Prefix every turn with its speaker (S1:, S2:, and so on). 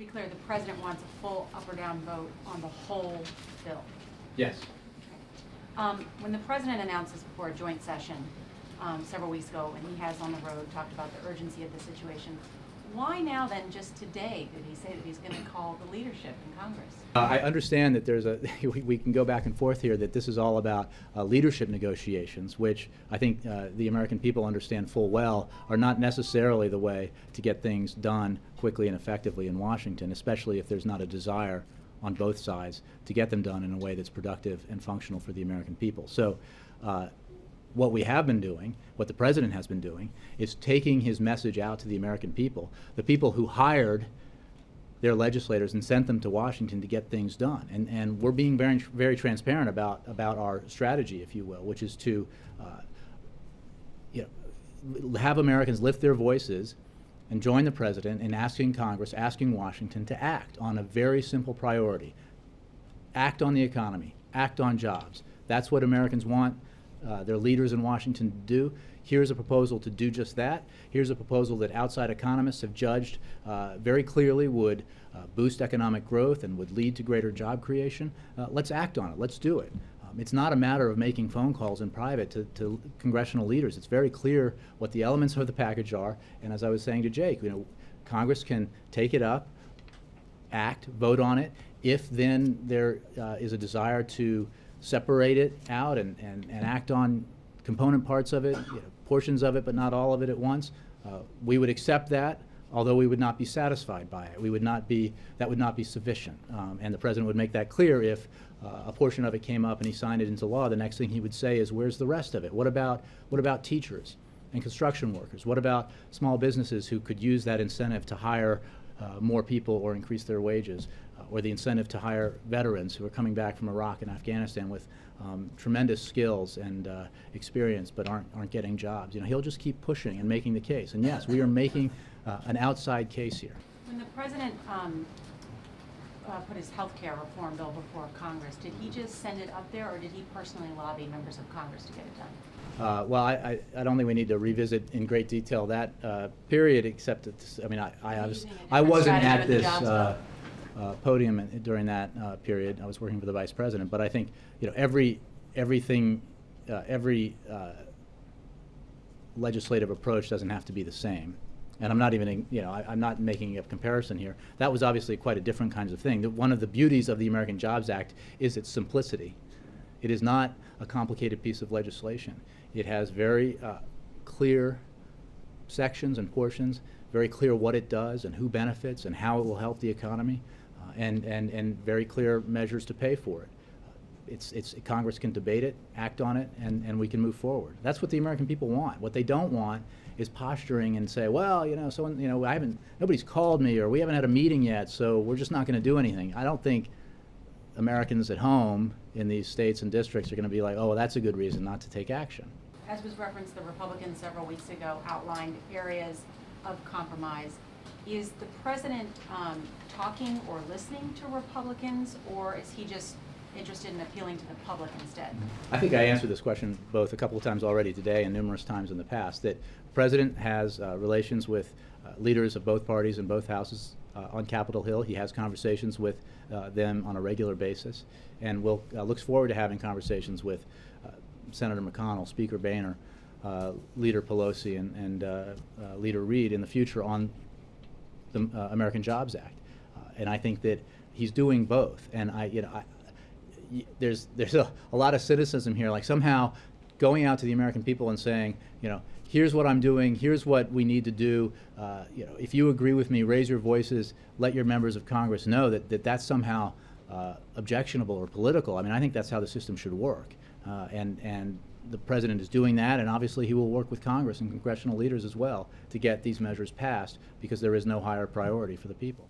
S1: be clear, the president wants a full up or down vote on the whole bill.
S2: Yes.
S1: When the president announced this before a joint session several weeks ago, and he has on the road talked about the urgency of the situation, why now then, just today, did he say that he's going to call the leadership in Congress?
S2: I understand that there's a, we can go back and forth here, that this is all about leadership negotiations, which I think the American people understand full well are not necessarily the way to get things done quickly and effectively in Washington, especially if there's not a desire on both sides to get them done in a way that's productive and functional for the American people. So what we have been doing, what the president has been doing, is taking his message out to the American people, the people who hired their legislators and sent them to Washington to get things done. And we're being very, very transparent about our strategy, if you will, which is to have Americans lift their voices and join the president in asking Congress, asking Washington to act on a very simple priority. Act on the economy, act on jobs. That's what Americans want their leaders in Washington to do. Here's a proposal to do just that. Here's a proposal that outside economists have judged very clearly would boost economic growth and would lead to greater job creation. Let's act on it. Let's do it. It's not a matter of making phone calls in private to congressional leaders. It's very clear what the elements of the package are. And as I was saying to Jake, Congress can take it up, act, vote on it. If then there is a desire to separate it out and act on component parts of it, portions of it, but not all of it at once, we would accept that, although we would not be satisfied by it. That would not be sufficient. And the president would make that clear if a portion of it came up and he signed it into law. The next thing he would say is, where's the rest of it? What about teachers and construction workers? What about small businesses who could use that incentive to hire more people or increase their wages? Or the incentive to hire veterans who are coming back from Iraq and Afghanistan with tremendous skills and experience, but aren't getting jobs. He'll just keep pushing and making the case. And yes, we are making an outside case here.
S1: When the president put his health care reform bill before Congress, did he just send it up there, or did he personally lobby members of Congress to get it done?
S2: Well, I don't think we need to revisit in great detail that period, except that I wasn't at this podium during that period. I was working for the vice president, but I think every legislative approach doesn't have to be the same. And I'm not even, I'm not making a comparison here. That was obviously quite a different kinds of thing. One of the beauties of the American Jobs Act is its simplicity. It is not a complicated piece of legislation. It has very clear sections and portions, very clear what it does and who benefits and how it will help the economy, and very clear measures to pay for it. Congress can debate it, act on it, and we can move forward. That's what the American people want. What they don't want is posturing and say, well, nobody's called me, or we haven't had a meeting yet, so we're just not going to do anything. I don't think Americans at home in these states and districts are going to be like, oh, well, that's a good reason not to take action.
S1: As was referenced, the Republicans several weeks ago outlined areas of compromise. Is the president talking or listening to Republicans, or is he just interested in appealing to the public instead?
S2: I think I answered this question both a couple of times already today and numerous times in the past, that the president has relations with leaders of both parties in both houses on Capitol Hill. He has conversations with them on a regular basis, and looks forward to having conversations with Senator McConnell, Speaker Boehner, Leader Pelosi, and Leader Reid in the future on the American Jobs Act. And I think that he's doing both. And there's a lot of cynicism here, like somehow going out to the American people and saying, here's what I'm doing, here's what we need to do. If you agree with me, raise your voices, let your members of Congress know that's somehow objectionable or political. I think that's how the system should work. And the president is doing that, and obviously he will work with Congress and congressional leaders as well to get these measures passed, because there is no higher priority for the people.